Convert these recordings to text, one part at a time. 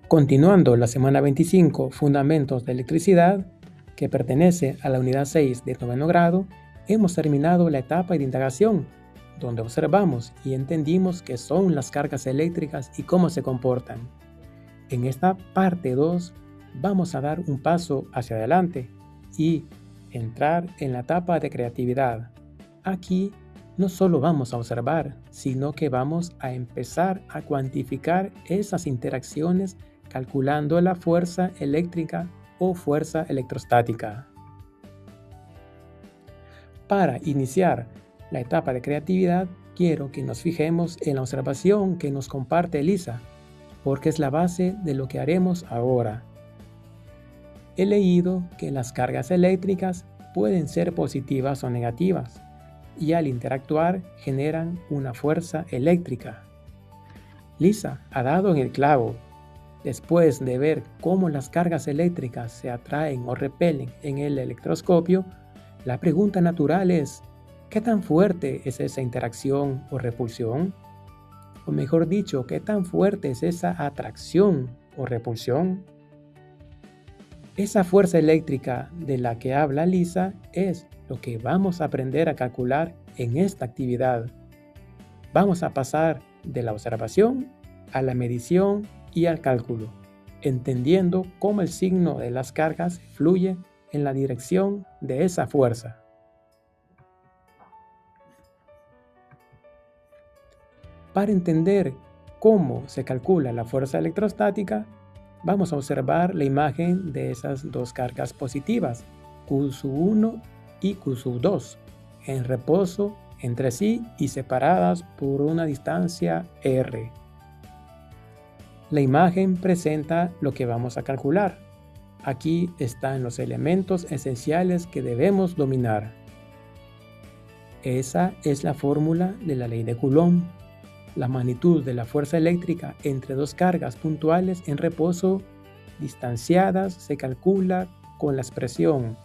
Continuando la semana 25, Fundamentos de Electricidad, que pertenece a la unidad 6 de noveno grado, hemos terminado la etapa de indagación, donde observamos y entendimos qué son las cargas eléctricas y cómo se comportan. En esta parte 2 vamos a dar un paso hacia adelante y entrar en la etapa de creatividad. Aquí no solo vamos a observar, sino que vamos a empezar a cuantificar esas interacciones calculando la fuerza eléctrica o fuerza electrostática. Para iniciar la etapa de creatividad, quiero que nos fijemos en la observación que nos comparte Elisa, porque es la base de lo que haremos ahora. He leído que las cargas eléctricas pueden ser positivas o negativas, y al interactuar generan una fuerza eléctrica. Lisa ha dado en el clavo. Después de ver cómo las cargas eléctricas se atraen o repelen en el electroscopio, la pregunta natural es, ¿qué tan fuerte es esa interacción o repulsión? O mejor dicho, ¿qué tan fuerte es esa atracción o repulsión? Esa fuerza eléctrica de la que habla Lisa es lo que vamos a aprender a calcular en esta actividad. Vamos a pasar de la observación a la medición y al cálculo, entendiendo cómo el signo de las cargas fluye en la dirección de esa fuerza. Para entender cómo se calcula la fuerza electrostática, vamos a observar la imagen de esas dos cargas positivas, Q1 y Q2, en reposo entre sí y separadas por una distancia R. La imagen presenta lo que vamos a calcular. Aquí están los elementos esenciales que debemos dominar. Esa es la fórmula de la ley de Coulomb. La magnitud de la fuerza eléctrica entre dos cargas puntuales en reposo distanciadas se calcula con la expresión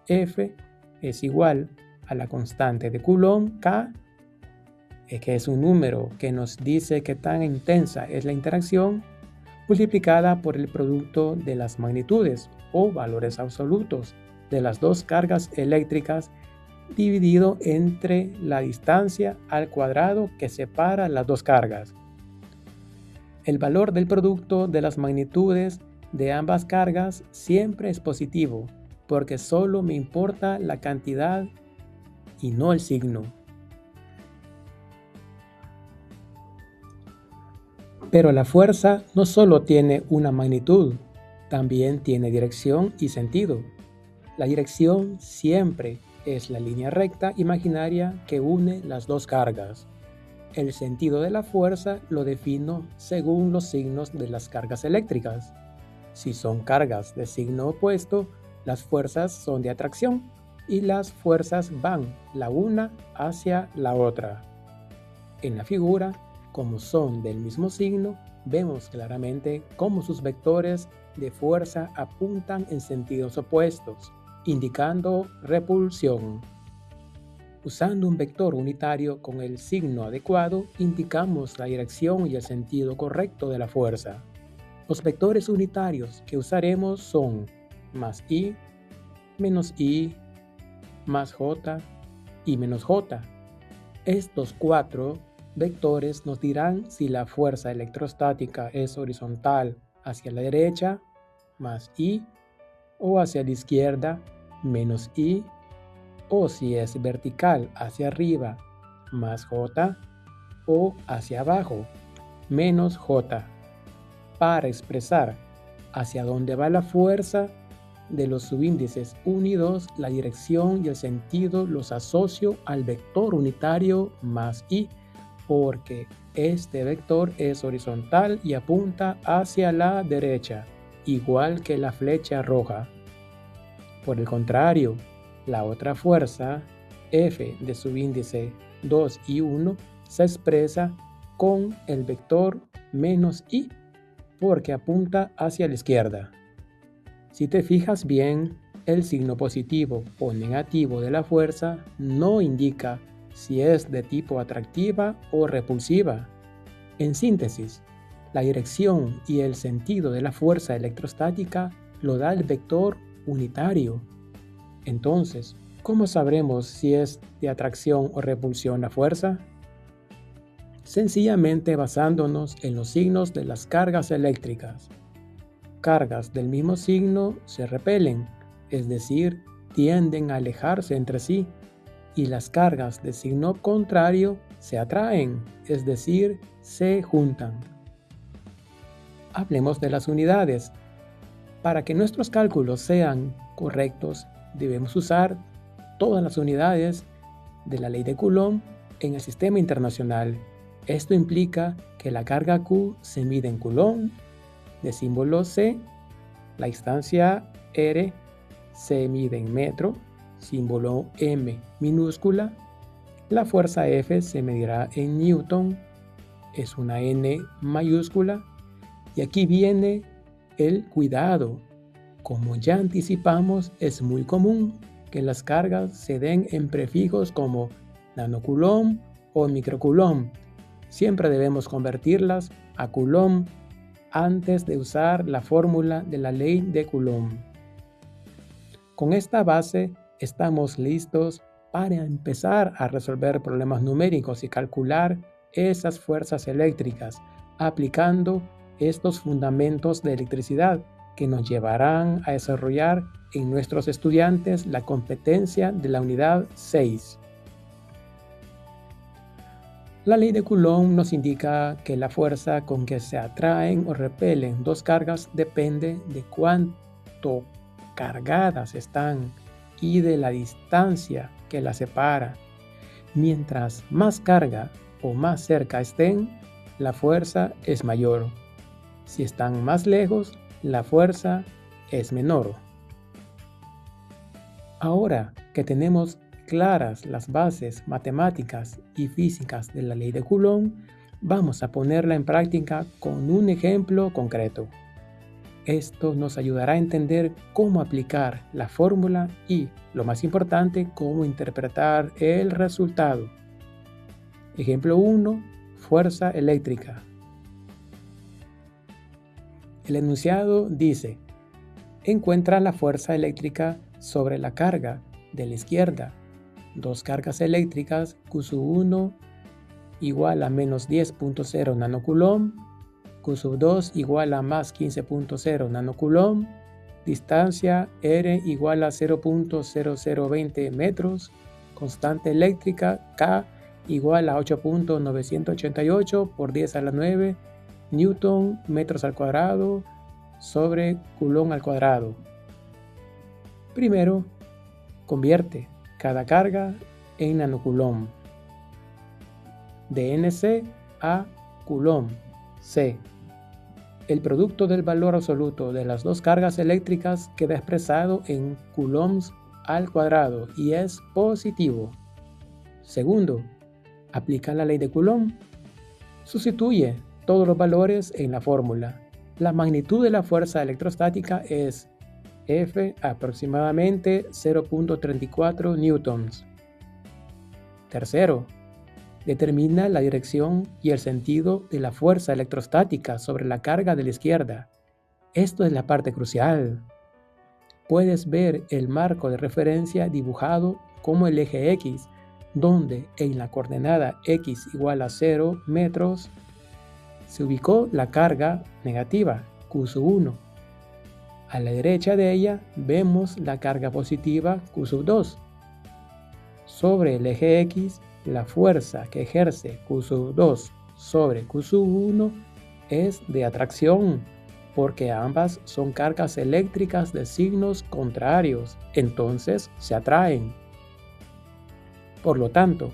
F es igual a la constante de Coulomb K, que es un número que nos dice qué tan intensa es la interacción, multiplicada por el producto de las magnitudes o valores absolutos de las dos cargas eléctricas dividido entre la distancia al cuadrado que separa las dos cargas. El valor del producto de las magnitudes de ambas cargas siempre es positivo, porque solo me importa la cantidad y no el signo. Pero la fuerza no solo tiene una magnitud, también tiene dirección y sentido. La dirección siempre es la línea recta imaginaria que une las dos cargas. El sentido de la fuerza lo defino según los signos de las cargas eléctricas. Si son cargas de signo opuesto, las fuerzas son de atracción y las fuerzas van la una hacia la otra. En la figura, como son del mismo signo, vemos claramente cómo sus vectores de fuerza apuntan en sentidos opuestos, indicando repulsión. Usando un vector unitario con el signo adecuado, indicamos la dirección y el sentido correcto de la fuerza. Los vectores unitarios que usaremos son más I, más J y menos J. Estos cuatro vectores nos dirán si la fuerza electrostática es horizontal hacia la derecha, más I, o hacia la izquierda, menos I, o si es vertical hacia arriba, más J, o hacia abajo, menos J. Para expresar hacia dónde va la fuerza de los subíndices 1 y 2, la dirección y el sentido los asocio al vector unitario más I, porque este vector es horizontal y apunta hacia la derecha, igual que la flecha roja. Por el contrario, la otra fuerza, F de subíndice 2 y 1, se expresa con el vector menos I, porque apunta hacia la izquierda. Si te fijas bien, el signo positivo o negativo de la fuerza no indica si es de tipo atractiva o repulsiva. En síntesis, La dirección y el sentido de la fuerza electrostática lo da el vector unitario. Entonces, ¿cómo sabremos si es de atracción o repulsión la fuerza? Sencillamente basándonos en los signos de las cargas eléctricas. Cargas del mismo signo se repelen, es decir, tienden a alejarse entre sí, y las cargas de signo contrario se atraen, es decir, se juntan. Hablemos de las unidades. Para que nuestros cálculos sean correctos, debemos usar todas las unidades de la ley de Coulomb en el sistema internacional. Esto implica que la carga Q se mide en Coulomb, de símbolo C, la instancia R se mide en metro, símbolo M minúscula, la fuerza F se medirá en Newton, es una N mayúscula, y aquí viene el cuidado. Como ya anticipamos, es muy común que las cargas se den en prefijos como nanocoulomb o microcoulomb. Siempre debemos convertirlas a Coulomb antes de usar la fórmula de la ley de Coulomb. Con esta base estamos listos para empezar a resolver problemas numéricos y calcular esas fuerzas eléctricas aplicando estos fundamentos de electricidad que nos llevarán a desarrollar en nuestros estudiantes la competencia de la unidad 6. La ley de Coulomb nos indica que la fuerza con que se atraen o repelen dos cargas depende de cuánto cargadas están y de la distancia que las separa. Mientras más carga o más cerca estén, la fuerza es mayor. Si están más lejos, la fuerza es menor. Ahora que tenemos claras las bases matemáticas y físicas de la ley de Coulomb, vamos a ponerla en práctica con un ejemplo concreto. Esto nos ayudará a entender cómo aplicar la fórmula y, lo más importante, cómo interpretar el resultado. Ejemplo 1. Fuerza eléctrica. El enunciado dice: encuentra la fuerza eléctrica sobre la carga de la izquierda. Dos cargas eléctricas Q1 igual a menos 10.0 nanocoulomb, Q2 igual a más 15.0 nanocoulomb, distancia R igual a 0.0020 metros, constante eléctrica K igual a 8.988 por 10 a la 9 Newton metros al cuadrado sobre Coulomb al cuadrado. Primero, convierte cada carga en nanocoulomb. De NC a Coulomb C. El producto del valor absoluto de las dos cargas eléctricas queda expresado en coulombs al cuadrado y es positivo. Segundo, aplica la ley de Coulomb. Sustituye todos los valores en la fórmula. La magnitud de la fuerza electrostática es F aproximadamente 0.34 newtons. Tercero, determina la dirección y el sentido de la fuerza electrostática sobre la carga de la izquierda. Esto es la parte crucial. Puedes ver el marco de referencia dibujado como el eje X, donde en la coordenada X igual a 0 metros se ubicó la carga negativa, Q1. A la derecha de ella vemos la carga positiva, Q2. Sobre el eje X, la fuerza que ejerce Q2 sobre Q1 es de atracción, porque ambas son cargas eléctricas de signos contrarios, entonces se atraen. Por lo tanto,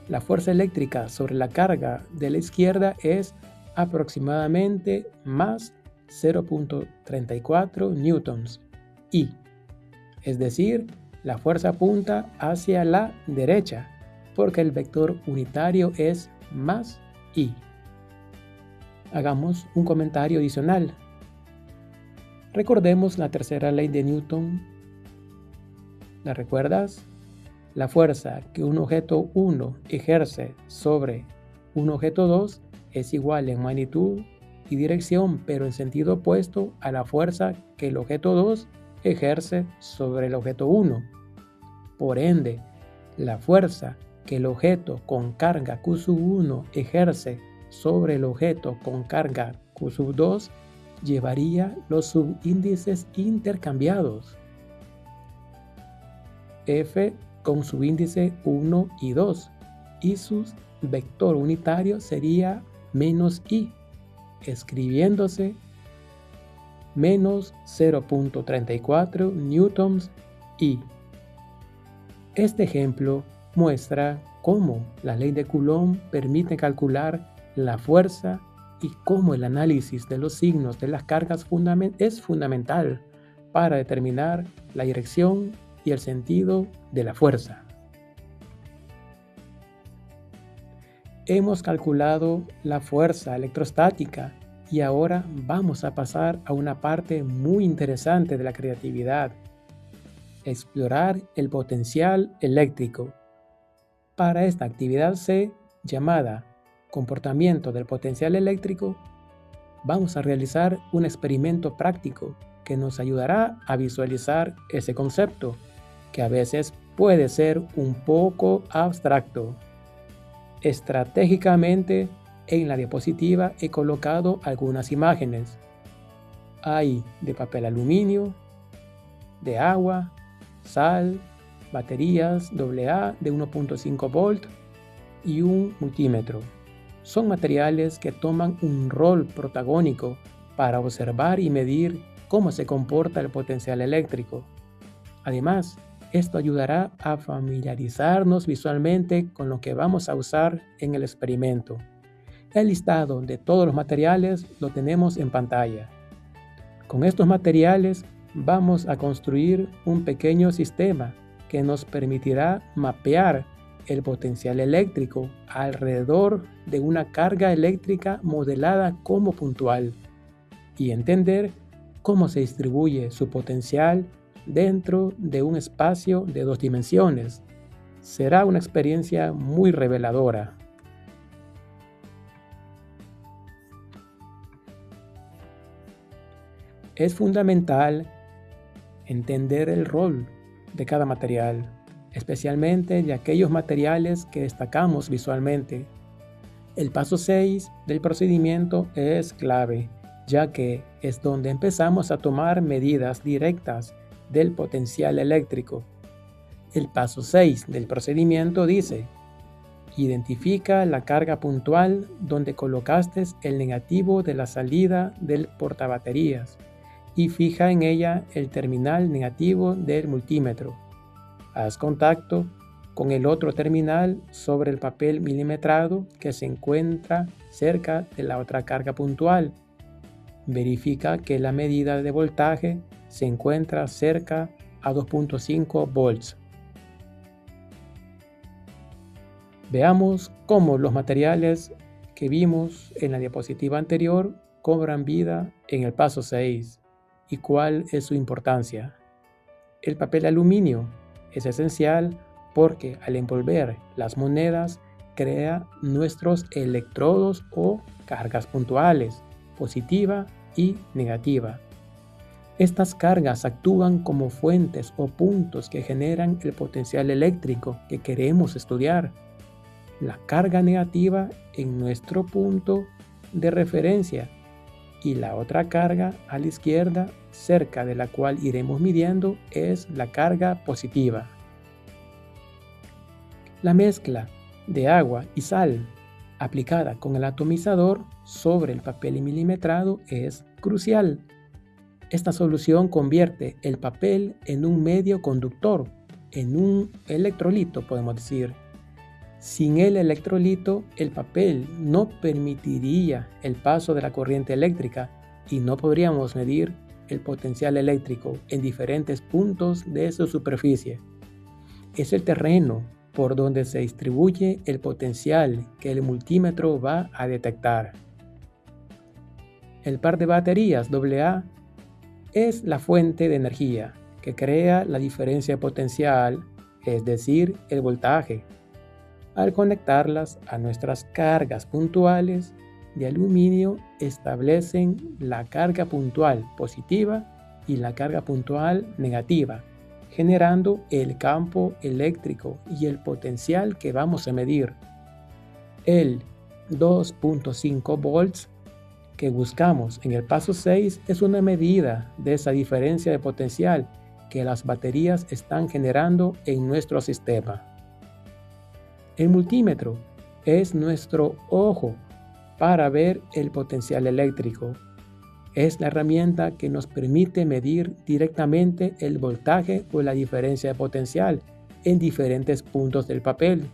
la fuerza eléctrica sobre la carga de la izquierda es aproximadamente más 0.34 newtons y, es decir, la fuerza apunta hacia la derecha, porque el vector unitario es más I. Hagamos un comentario adicional. Recordemos la tercera ley de Newton. ¿La recuerdas? La fuerza que un objeto 1 ejerce sobre un objeto 2 es igual en magnitud y dirección, pero en sentido opueto a la fuerza que el objeto 2 ejerce sobre el objeto 1. Por ende, la fuerza que el objeto con carga Q1 ejerce sobre el objeto con carga Q2 llevaría los subíndices intercambiados. F con subíndice 1 y 2, y su vector unitario sería menos I, escribiéndose menos 0.34 newtons I. Este ejemplo muestra cómo la ley de Coulomb permite calcular la fuerza y cómo el análisis de los signos de las cargas es fundamental para determinar la dirección y el sentido de la fuerza. Hemos calculado la fuerza electrostática y ahora vamos a pasar a una parte muy interesante de la creatividad: explorar el potencial eléctrico. Para esta actividad C, llamada comportamiento del potencial eléctrico, vamos a realizar un experimento práctico que nos ayudará a visualizar ese concepto, que a veces puede ser un poco abstracto. Estratégicamente, en la diapositiva he colocado algunas imágenes. Hay de papel aluminio, de agua, sal, baterías AA de 1.5 volt y un multímetro. Son materiales que toman un rol protagónico para observar y medir cómo se comporta el potencial eléctrico. Además, esto ayudará a familiarizarnos visualmente con lo que vamos a usar en el experimento. El listado de todos los materiales lo tenemos en pantalla. Con estos materiales vamos a construir un pequeño sistema que nos permitirá mapear el potencial eléctrico alrededor de una carga eléctrica modelada como puntual y entender cómo se distribuye su potencial dentro de un espacio de 2 dimensiones. Será una experiencia muy reveladora. Es fundamental entender el rol de cada material, especialmente de aquellos materiales que destacamos visualmente. El paso 6 del procedimiento es clave, ya que es donde empezamos a tomar medidas directas del potencial eléctrico. El paso 6 del procedimiento dice: identifica la carga puntual donde colocaste el negativo de la salida del portabaterías y fija en ella el terminal negativo del multímetro. Haz contacto con el otro terminal sobre el papel milimetrado que se encuentra cerca de la otra carga puntual. Verifica que la medida de voltaje se encuentra cerca a 2.5 volts. Veamos cómo los materiales que vimos en la diapositiva anterior cobran vida en el paso 6 y cuál es su importancia. El papel aluminio es esencial porque al envolver las monedas crea nuestros electrodos o cargas puntuales, positiva y negativa. Estas cargas actúan como fuentes o puntos que generan el potencial eléctrico que queremos estudiar. La carga negativa en nuestro punto de referencia y la otra carga a la izquierda, cerca de la cual iremos midiendo, es la carga positiva. La mezcla de agua y sal aplicada con el atomizador sobre el papel milimetrado es crucial. Esta solución convierte el papel en un medio conductor, en un electrolito, podemos decir. Sin el electrolito, el papel no permitiría el paso de la corriente eléctrica y no podríamos medir el potencial eléctrico en diferentes puntos de su superficie. Es el terreno por donde se distribuye el potencial que el multímetro va a detectar. El par de baterías AA es la fuente de energía que crea la diferencia potencial, es decir, el voltaje. Al conectarlas a nuestras cargas puntuales, de aluminio establecen la carga puntual positiva y la carga puntual negativa, generando el campo eléctrico y el potencial que vamos a medir. El 2.5 volts que buscamos en el paso 6 es una medida de esa diferencia de potencial que las baterías están generando en nuestro sistema. El multímetro es nuestro ojo para ver el potencial eléctrico. Es la herramienta que nos permite medir directamente el voltaje o la diferencia de potencial en diferentes puntos del papel.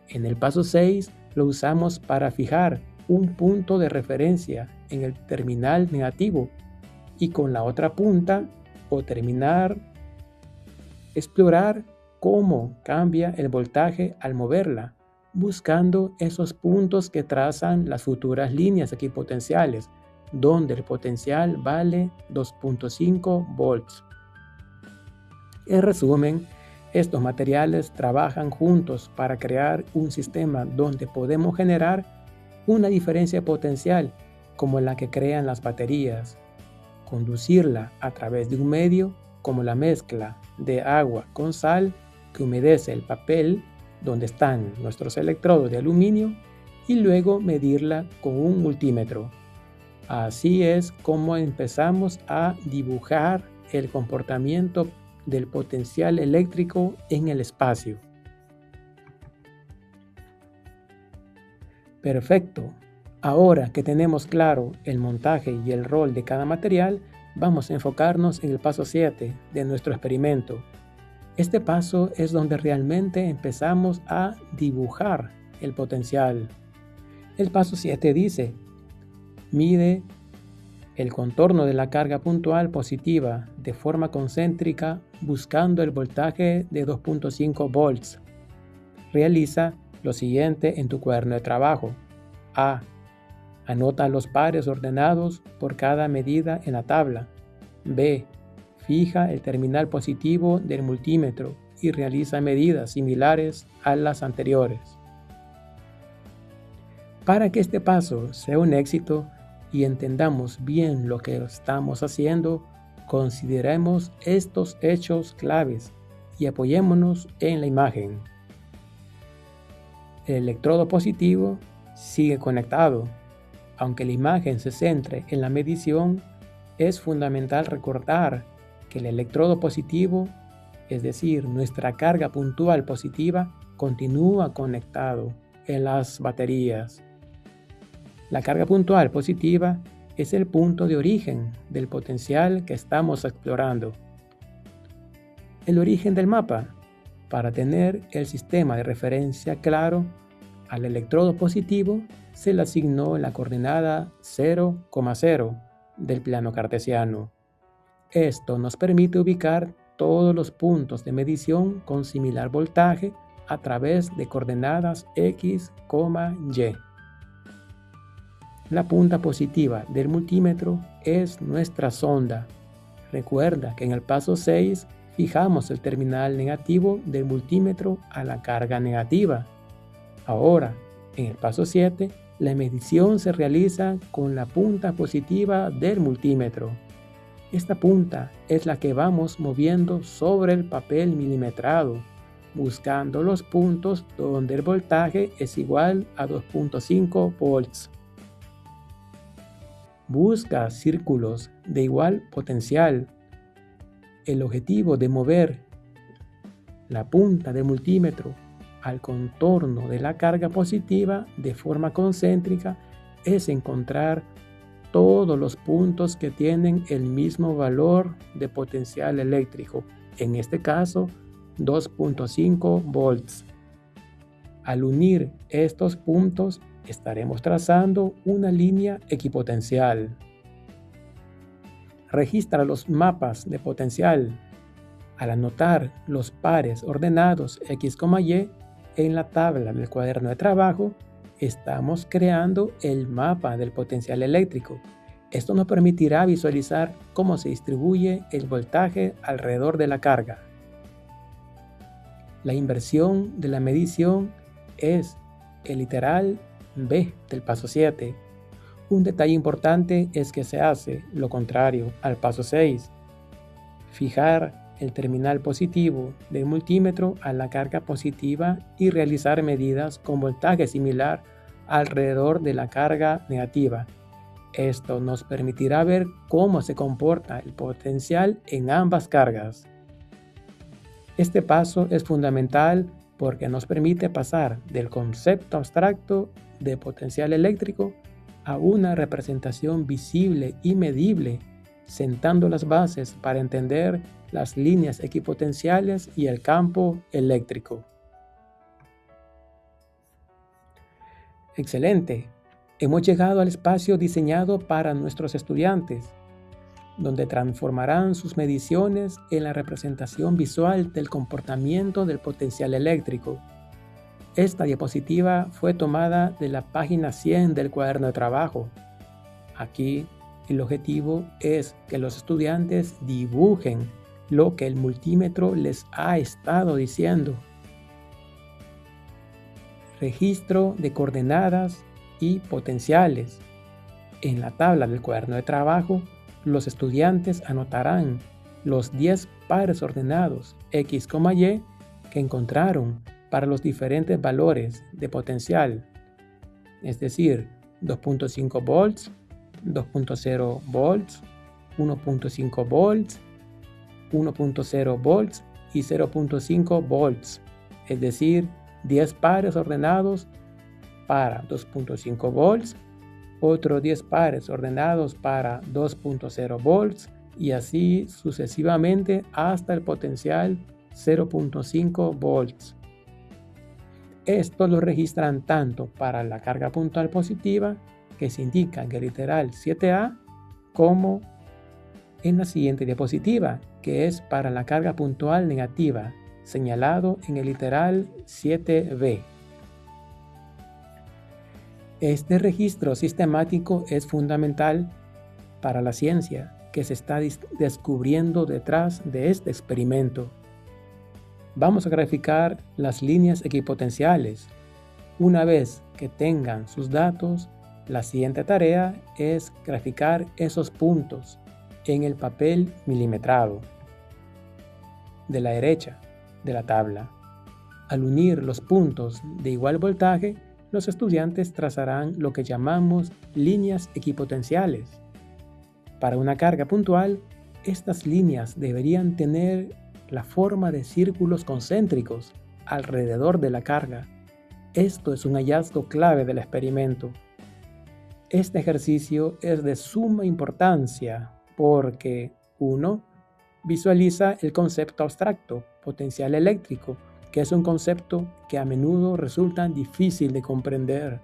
En el paso 6 lo usamos para fijar un punto de referencia en el terminal negativo y con la otra punta o terminar explorar cómo cambia el voltaje al moverla, buscando esos puntos que trazan las futuras líneas equipotenciales, donde el potencial vale 2.5 volts. En resumen, estos materiales trabajan juntos para crear un sistema donde podemos generar una diferencia potencial como la que crean las baterías, conducirla a través de un medio como la mezcla de agua con sal que humedece el papel donde están nuestros electrodos de aluminio y luego medirla con un multímetro. Así es como empezamos a dibujar el comportamiento del potencial eléctrico en el espacio. Perfecto. Ahora que tenemos claro el montaje y el rol de cada material, vamos a enfocarnos en el paso 7 de nuestro experimento. Este paso es donde realmente empezamos a dibujar el potencial. El paso 7 dice: mide el contorno de la carga puntual positiva de forma concéntrica buscando el voltaje de 2.5 volts. Realiza lo siguiente en tu cuaderno de trabajo. A. Anota los pares ordenados por cada medida en la tabla. B. Fija el terminal positivo del multímetro y realiza medidas similares a las anteriores. Para que este paso sea un éxito y entendamos bien lo que estamos haciendo, consideremos estos hechos claves y apoyémonos en la imagen. El electrodo positivo sigue conectado. Aunque la imagen se centre en la medición, es fundamental recordar que el electrodo positivo, es decir, nuestra carga puntual positiva, continúa conectado en las baterías. La carga puntual positiva es el punto de origen del potencial que estamos explorando. El origen del mapa. Para tener el sistema de referencia claro, al electrodo positivo se le asignó la coordenada 0,0 del plano cartesiano. Esto nos permite ubicar todos los puntos de medición con similar voltaje a través de coordenadas X, Y. La punta positiva del multímetro es nuestra sonda. Recuerda que en el paso 6 fijamos el terminal negativo del multímetro a la carga negativa. Ahora, en el paso 7, la medición se realiza con la punta positiva del multímetro. Esta punta es la que vamos moviendo sobre el papel milimetrado, buscando los puntos donde el voltaje es igual a 2.5 volts. Busca círculos de igual potencial. El objetivo de mover la punta del multímetro al contorno de la carga positiva de forma concéntrica es encontrar todos los puntos que tienen el mismo valor de potencial eléctrico, en este caso 2.5 volts. Al unir estos puntos estaremos trazando una línea equipotencial. Registra los mapas de potencial. Al anotar los pares ordenados X, Y en la tabla del cuaderno de trabajo, estamos creando el mapa del potencial eléctrico. Esto nos permitirá visualizar cómo se distribuye el voltaje alrededor de la carga. La inversión de la medición es el literal B del paso 7. Un detalle importante es que se hace lo contrario al paso 6. Fijar el terminal positivo del multímetro a la carga positiva y realizar medidas con voltaje similar alrededor de la carga negativa. Esto nos permitirá ver cómo se comporta el potencial en ambas cargas. Este paso es fundamental porque nos permite pasar del concepto abstracto de potencial eléctrico a una representación visible y medible, sentando las bases para entender las líneas equipotenciales y el campo eléctrico. Excelente. Hemos llegado al espacio diseñado para nuestros estudiantes, donde transformarán sus mediciones en la representación visual del comportamiento del potencial eléctrico. Esta diapositiva fue tomada de la página 100 del cuaderno de trabajo. Aquí el objetivo es que los estudiantes dibujen lo que el multímetro les ha estado diciendo. Registro de coordenadas y potenciales. En la tabla del cuaderno de trabajo, los estudiantes anotarán los 10 pares ordenados X, Y que encontraron para los diferentes valores de potencial, es decir, 2.5 volts, 2.0 volts, 1.5 volts, 1.0 volts y 0.5 volts, es decir, 10 pares ordenados para 2.5 volts, otros 10 pares ordenados para 2.0 volts y así sucesivamente hasta el potencial 0.5 volts. Esto lo registran tanto para la carga puntual positiva, que se indica en el literal 7A, como en la siguiente diapositiva, que es para la carga puntual negativa, señalado en el literal 7B. Este registro sistemático es fundamental para la ciencia que se está descubriendo detrás de este experimento. Vamos a graficar las líneas equipotenciales. Una vez que tengan sus datos, la siguiente tarea es graficar esos puntos en el papel milimetrado de la derecha de la tabla. Al unir los puntos de igual voltaje, los estudiantes trazarán lo que llamamos líneas equipotenciales. Para una carga puntual, estas líneas deberían tener la forma de círculos concéntricos alrededor de la carga. Esto es un hallazgo clave del experimento. Este ejercicio es de suma importancia porque 1. Visualiza el concepto abstracto, potencial eléctrico, que es un concepto que a menudo resulta difícil de comprender.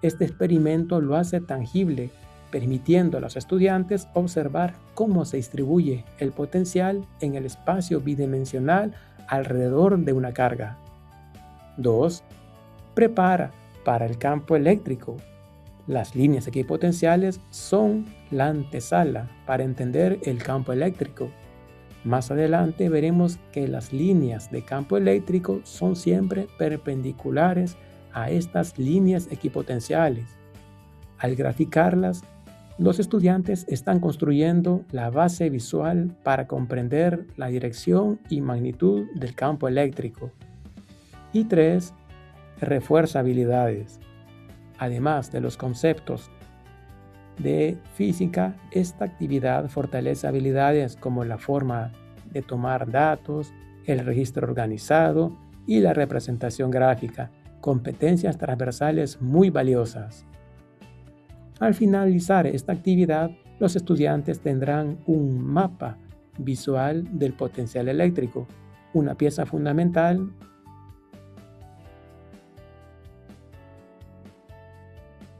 Este experimento lo hace tangible, permitiendo a los estudiantes observar cómo se distribuye el potencial en el espacio bidimensional alrededor de una carga. 2. Prepara para el campo eléctrico. Las líneas equipotenciales son la antesala para entender el campo eléctrico. Más adelante veremos que las líneas de campo eléctrico son siempre perpendiculares a estas líneas equipotenciales. Al graficarlas, los estudiantes están construyendo la base visual para comprender la dirección y magnitud del campo eléctrico. Y 3. Refuerza habilidades. Además de los conceptos de física, esta actividad fortalece habilidades como la forma de tomar datos, el registro organizado y la representación gráfica, competencias transversales muy valiosas. Al finalizar esta actividad, los estudiantes tendrán un mapa visual del potencial eléctrico, una pieza fundamental